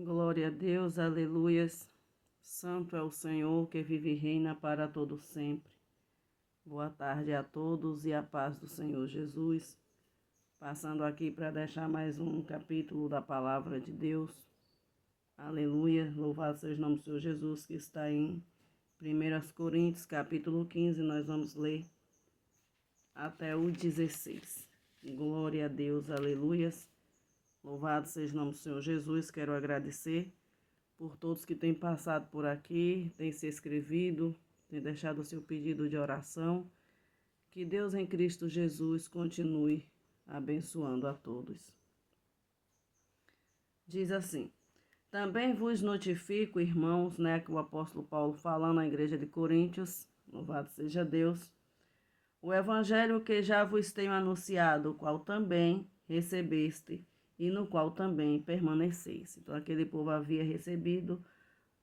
Glória a Deus, aleluias. Santo é o Senhor que vive e reina para todo sempre. Boa tarde a todos e a paz do Senhor Jesus. Passando aqui para deixar mais um capítulo da palavra de Deus. Aleluia, louvado seja o nome do Senhor Jesus, que está em 1 Coríntios, capítulo 15, nós vamos ler até o 16. Glória a Deus, aleluias. Louvado seja o nome do Senhor Jesus. Quero agradecer por todos que têm passado por aqui, têm se inscrevido, têm deixado o seu pedido de oração. Que Deus em Cristo Jesus continue abençoando a todos. Diz assim: também vos notifico, irmãos, que o apóstolo Paulo falando à igreja de Coríntios, louvado seja Deus, o evangelho que já vos tenho anunciado, o qual também recebeste e no qual também permaneceis. Então, aquele povo havia recebido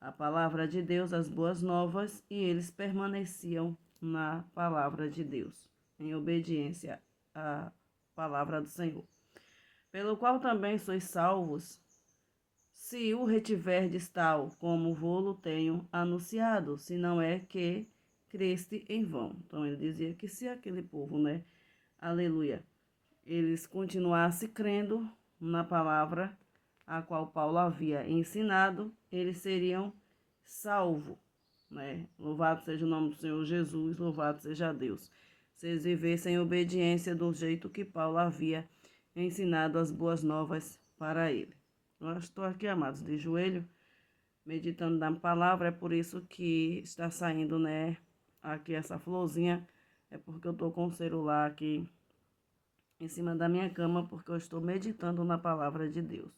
a palavra de Deus, as boas novas, e eles permaneciam na palavra de Deus, em obediência à palavra do Senhor. Pelo qual também sois salvos, se o retiverdes tal como vô-lo tenho anunciado, se não é que creste em vão. Então, ele dizia que se aquele povo, aleluia, eles continuassem crendo na palavra a qual Paulo havia ensinado, eles seriam salvos, Louvado seja o nome do Senhor Jesus, louvado seja Deus. Se eles vivessem em obediência do jeito que Paulo havia ensinado as boas novas para ele. Eu estou aqui, amados, de joelho, meditando na palavra, é por isso que está saindo, aqui essa florzinha, é porque eu estou com o celular aqui em cima da minha cama, porque eu estou meditando na palavra de Deus.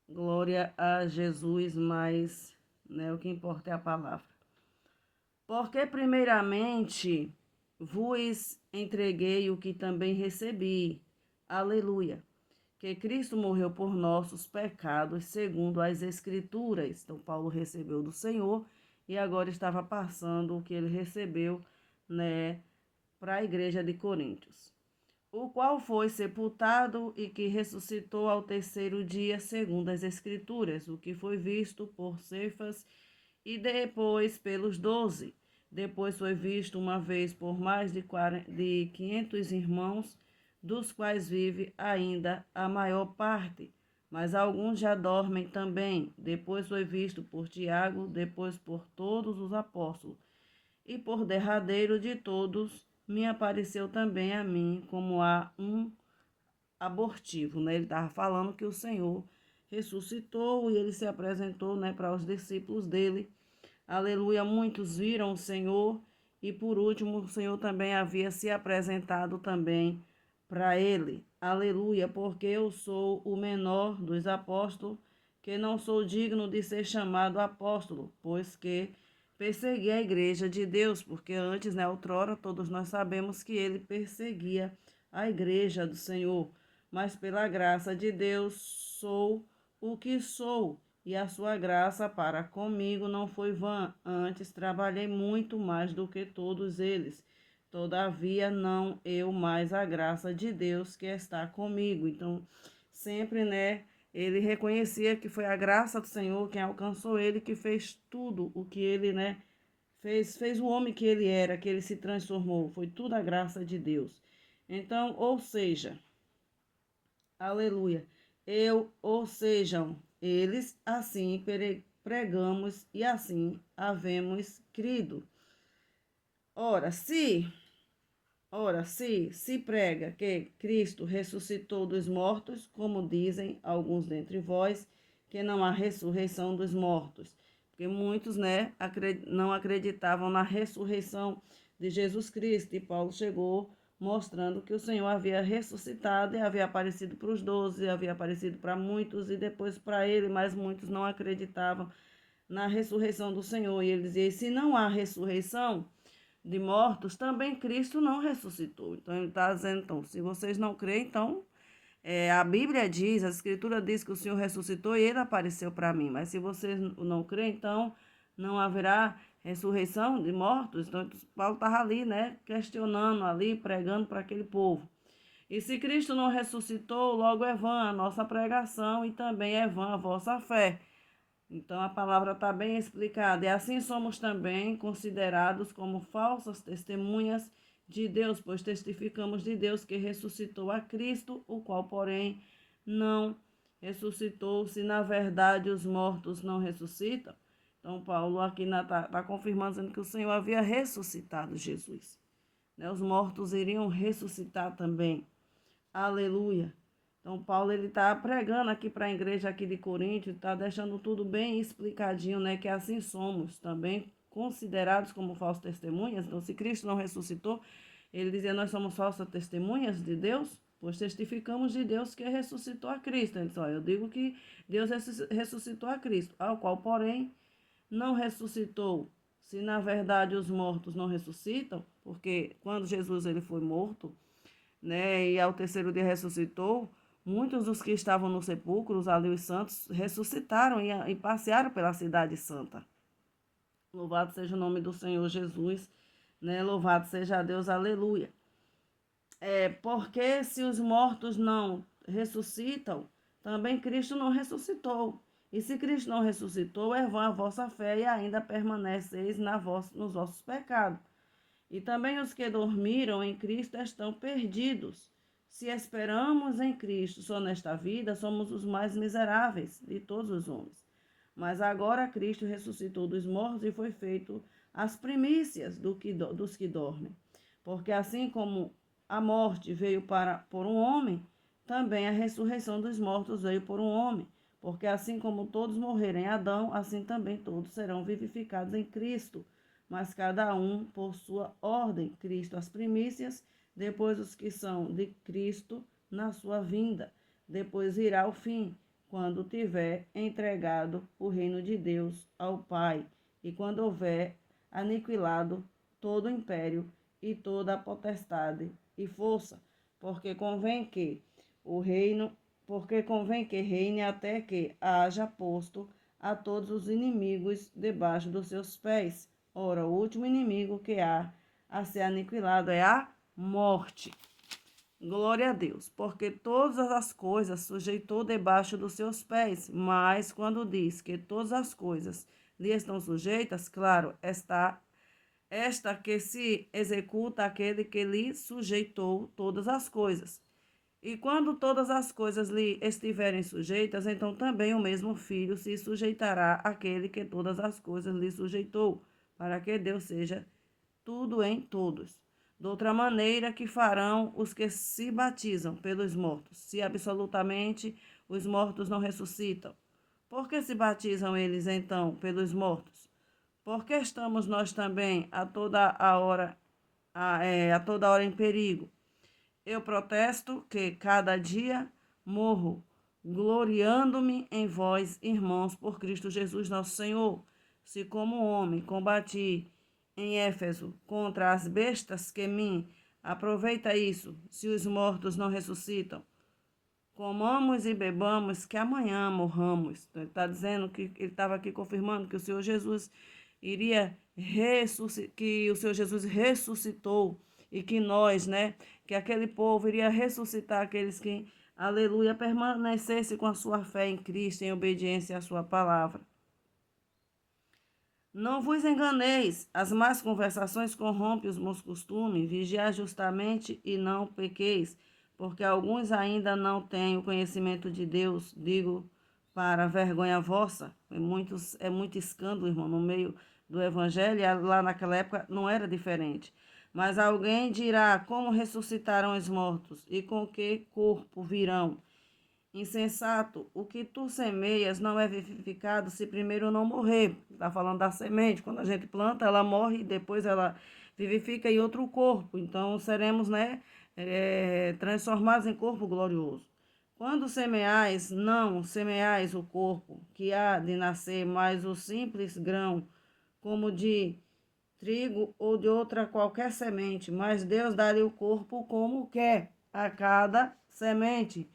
Glória a Jesus, mas o que importa é a palavra. Porque primeiramente vos entreguei o que também recebi. Aleluia. Que Cristo morreu por nossos pecados, segundo as Escrituras. Então, Paulo recebeu do Senhor e agora estava passando o que ele recebeu, para a igreja de Coríntios. O qual foi sepultado e que ressuscitou ao terceiro dia, segundo as Escrituras, o que foi visto por Cefas e depois pelos 12. Depois foi visto uma vez por mais de 500 irmãos, dos quais vive ainda a maior parte, mas alguns já dormem também. Depois foi visto por Tiago, depois por todos os apóstolos. E por derradeiro de todos, me apareceu também a mim como a um abortivo, Ele estava falando que o Senhor ressuscitou e ele se apresentou, para os discípulos dele. Aleluia, muitos viram o Senhor e por último o Senhor também havia se apresentado também para ele. Aleluia, porque eu sou o menor dos apóstolos, que não sou digno de ser chamado apóstolo, pois que persegui a igreja de Deus, porque antes, outrora, todos nós sabemos que ele perseguia a igreja do Senhor, mas pela graça de Deus sou o que sou, e a sua graça para comigo não foi vã, antes trabalhei muito mais do que todos eles. Todavia, não eu, mas a graça de Deus que está comigo. Então, sempre, ele reconhecia que foi a graça do Senhor quem alcançou ele, que fez tudo o que ele, fez o homem que ele era, que ele se transformou. Foi tudo a graça de Deus. Então, ou seja, aleluia, ou sejam, eles, assim pregamos e assim havemos crido. Ora, se prega que Cristo ressuscitou dos mortos, como dizem alguns dentre vós, que não há ressurreição dos mortos. Porque muitos, não acreditavam na ressurreição de Jesus Cristo. E Paulo chegou mostrando que o Senhor havia ressuscitado e havia aparecido para os 12, havia aparecido para muitos e depois para ele, mas muitos não acreditavam na ressurreição do Senhor. E ele dizia: se não há ressurreição de mortos, também Cristo não ressuscitou. Então, ele está dizendo, então, se vocês não creem, então, a Bíblia diz, a Escritura diz que o Senhor ressuscitou e ele apareceu para mim. Mas se vocês não creem, então, não haverá ressurreição de mortos. Então, Paulo estava ali, questionando ali, pregando para aquele povo. E se Cristo não ressuscitou, logo é vã a nossa pregação e também é vã a vossa fé. Então a palavra está bem explicada. E assim somos também considerados como falsas testemunhas de Deus, pois testificamos de Deus que ressuscitou a Cristo, o qual, porém, não ressuscitou, se na verdade os mortos não ressuscitam. Então Paulo aqui está confirmando dizendo que o Senhor havia ressuscitado Jesus. Os mortos iriam ressuscitar também. Aleluia. Então, Paulo ele está pregando aqui para a igreja aqui de Corinto, está deixando tudo bem explicadinho, né? Que assim somos também considerados como falsas testemunhas. Então, se Cristo não ressuscitou, ele dizia, nós somos falsas testemunhas de Deus, pois testificamos de Deus que ressuscitou a Cristo. Ele disse, eu digo que Deus ressuscitou a Cristo, ao qual, porém, não ressuscitou. Se na verdade os mortos não ressuscitam, porque quando Jesus ele foi morto, né, e ao terceiro dia ressuscitou, muitos dos que estavam no sepulcro, ali os santos, ressuscitaram e passearam pela cidade santa. Louvado seja o nome do Senhor Jesus, né? Louvado seja Deus, aleluia. Porque se os mortos não ressuscitam, também Cristo não ressuscitou. E se Cristo não ressuscitou, é vã a vossa fé e ainda permaneceis nos vossos pecados. E também os que dormiram em Cristo estão perdidos. Se esperamos em Cristo só nesta vida, somos os mais miseráveis de todos os homens. Mas agora Cristo ressuscitou dos mortos e foi feito as primícias dos que dormem. Porque assim como a morte veio por um homem, também a ressurreição dos mortos veio por um homem. Porque assim como todos morreram em Adão, assim também todos serão vivificados em Cristo, mas cada um por sua ordem. Cristo as primícias, depois os que são de Cristo na sua vinda. Depois virá o fim, quando tiver entregado o reino de Deus ao Pai, e quando houver aniquilado todo o império e toda a potestade e força, porque convém que reine até que haja posto a todos os inimigos debaixo dos seus pés. Ora, o último inimigo que há a ser aniquilado é a morte. Glória a Deus, porque todas as coisas sujeitou debaixo dos seus pés, mas quando diz que todas as coisas lhe estão sujeitas, claro, esta que se executa aquele que lhe sujeitou todas as coisas. E quando todas as coisas lhe estiverem sujeitas, então também o mesmo Filho se sujeitará àquele que todas as coisas lhe sujeitou, para que Deus seja tudo em todos. De outra maneira que farão os que se batizam pelos mortos, se absolutamente os mortos não ressuscitam. Por que se batizam eles então pelos mortos? Porque estamos nós também a toda hora em perigo. Eu protesto que cada dia morro, gloriando-me em vós, irmãos, por Cristo Jesus nosso Senhor. Se como homem combati em Éfeso contra as bestas que me aproveita isso, se os mortos não ressuscitam, comamos e bebamos, que amanhã morramos. Então, ele está dizendo que ele estava aqui confirmando que o Senhor Jesus que o Senhor Jesus ressuscitou e que nós, né, que aquele povo iria ressuscitar aqueles que, aleluia, permanecesse com a sua fé em Cristo, em obediência à sua palavra. Não vos enganeis, as más conversações corrompem os bons costumes, vigiai justamente e não pequeis, porque alguns ainda não têm o conhecimento de Deus, digo, para vergonha vossa. É muito escândalo, irmão, no meio do evangelho, e lá naquela época não era diferente. Mas alguém dirá, como ressuscitarão os mortos, e com que corpo virão? Insensato, o que tu semeias não é vivificado se primeiro não morrer. Está falando da semente. Quando a gente planta, ela morre e depois ela vivifica em outro corpo. Então, seremos, né, transformados em corpo glorioso. Quando semeais, não semeais o corpo que há de nascer, mas o simples grão, como de trigo ou de outra qualquer semente. Mas Deus dá-lhe o corpo como quer a cada semente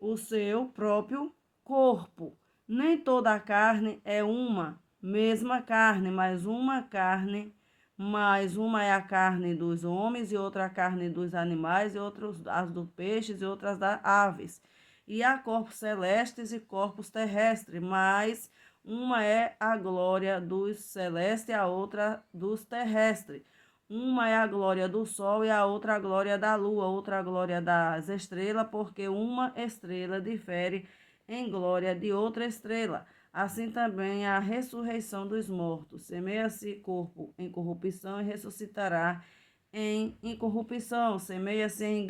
o seu próprio corpo. Nem toda a carne é uma mesma carne, mas uma carne mas uma é a carne dos homens, e outra a carne dos animais, e outras as dos peixes, e outras das aves. E há corpos celestes e corpos terrestres, mas uma é a glória dos celestes e a outra dos terrestres. Uma é a glória do sol e a outra a glória da lua, outra a glória das estrelas, porque uma estrela difere em glória de outra estrela. Assim também a ressurreição dos mortos. Semeia-se corpo em corrupção e ressuscitará em incorrupção. Semeia-se em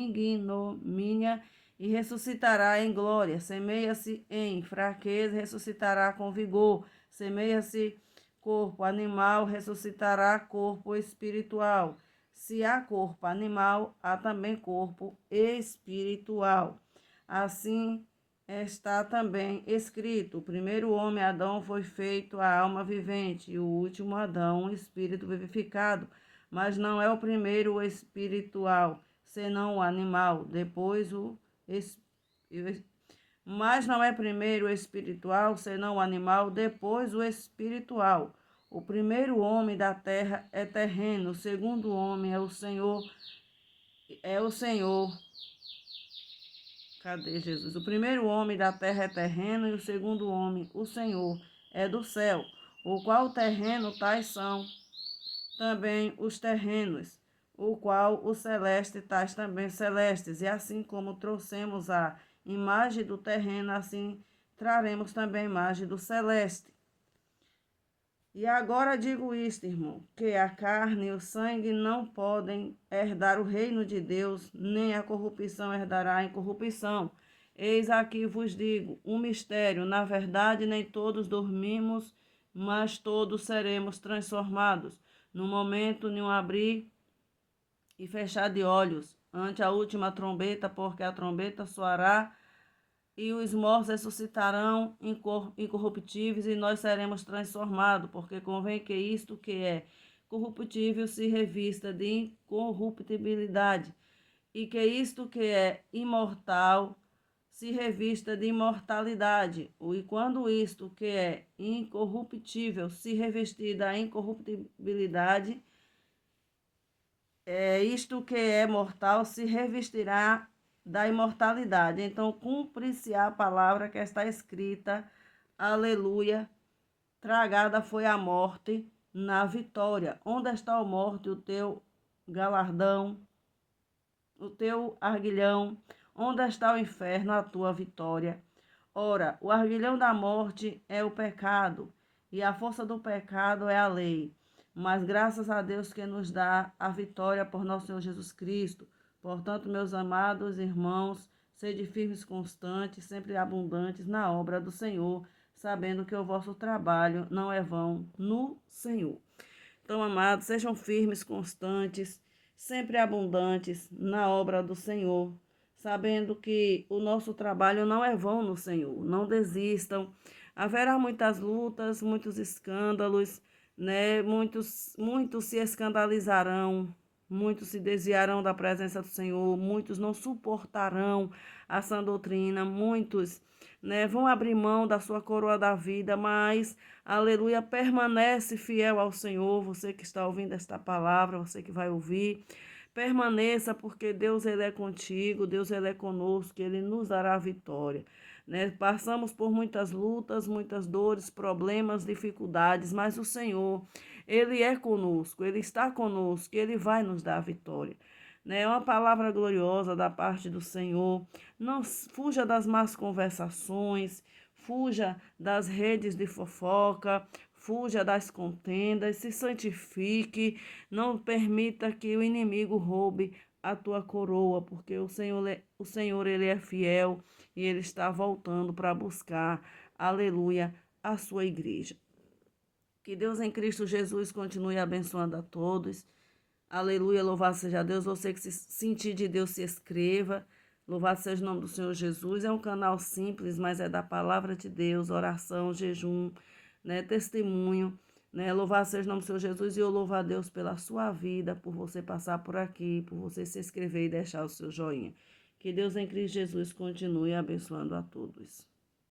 ignomínia e ressuscitará em glória. Semeia-se em fraqueza e ressuscitará com vigor. Semeia-se corpo animal, ressuscitará corpo espiritual. Se há corpo animal, há também corpo espiritual. Assim está também escrito: o primeiro homem, Adão, foi feito a alma vivente, e o último Adão, o espírito vivificado. Mas não é o primeiro o espiritual, senão o animal, depois o mas não é primeiro o espiritual, senão o animal, depois o espiritual. O primeiro homem da terra é terreno, o segundo homem é o Senhor. Cadê Jesus? O primeiro homem da terra é terreno, e o segundo homem, o Senhor, é do céu, o qual terreno tais são também os terrenos, o qual os celestes tais também celestes. E assim como trouxemos a imagem do terreno, assim traremos também a imagem do celeste. E agora digo isto, irmão, que a carne e o sangue não podem herdar o reino de Deus, nem a corrupção herdará a incorrupção. Eis aqui vos digo um mistério: na verdade, nem todos dormimos, mas todos seremos transformados, no momento de um abrir e fechar de olhos, ante a última trombeta, porque a trombeta soará e os mortos ressuscitarão incorruptíveis, e nós seremos transformados, porque convém que isto que é corruptível se revista de incorruptibilidade, e que isto que é imortal se revista de imortalidade. E quando isto que é incorruptível se revestir da incorruptibilidade, isto que é mortal se revestirá da imortalidade. Então, cumpre-se a palavra que está escrita, aleluia, tragada foi a morte na vitória. Onde está a morte, o teu galardão, o teu arguilhão? Onde está o inferno, a tua vitória? Ora, o arguilhão da morte é o pecado, e a força do pecado é a lei. Mas graças a Deus que nos dá a vitória por nosso Senhor Jesus Cristo. Portanto, meus amados irmãos, sede firmes, constantes, sempre abundantes na obra do Senhor, sabendo que o vosso trabalho não é vão no Senhor. Então, amados, sejam firmes, constantes, sempre abundantes na obra do Senhor, sabendo que o nosso trabalho não é vão no Senhor. Não desistam. Haverá muitas lutas, muitos escândalos, né? Muitos se escandalizarão, muitos se desviarão da presença do Senhor, muitos não suportarão a sã doutrina, muitos, né, vão abrir mão da sua coroa da vida, mas, aleluia, permanece fiel ao Senhor. Você que está ouvindo esta palavra, você que vai ouvir, permaneça, porque Deus ele é contigo, Deus ele é conosco, ele nos dará a vitória. Né? Passamos por muitas lutas, muitas dores, problemas, dificuldades, mas o Senhor, ele é conosco, ele está conosco, ele vai nos dar a vitória. Né? É uma palavra gloriosa da parte do Senhor. Não fuja das más conversações, fuja das redes de fofoca, fuja das contendas, se santifique, não permita que o inimigo roube a tua coroa, porque o Senhor ele é fiel e ele está voltando para buscar, aleluia, a sua igreja. Que Deus em Cristo Jesus continue abençoando a todos. Aleluia, louvado seja Deus. Você que se sentir de Deus, se inscreva. Louvado seja o nome do Senhor Jesus. É um canal simples, mas é da palavra de Deus, oração, jejum, né, testemunho. Né? Louvado seja o nome do Senhor Jesus, e eu louvo a Deus pela sua vida, por você passar por aqui, por você se inscrever e deixar o seu joinha. Que Deus em Cristo Jesus continue abençoando a todos.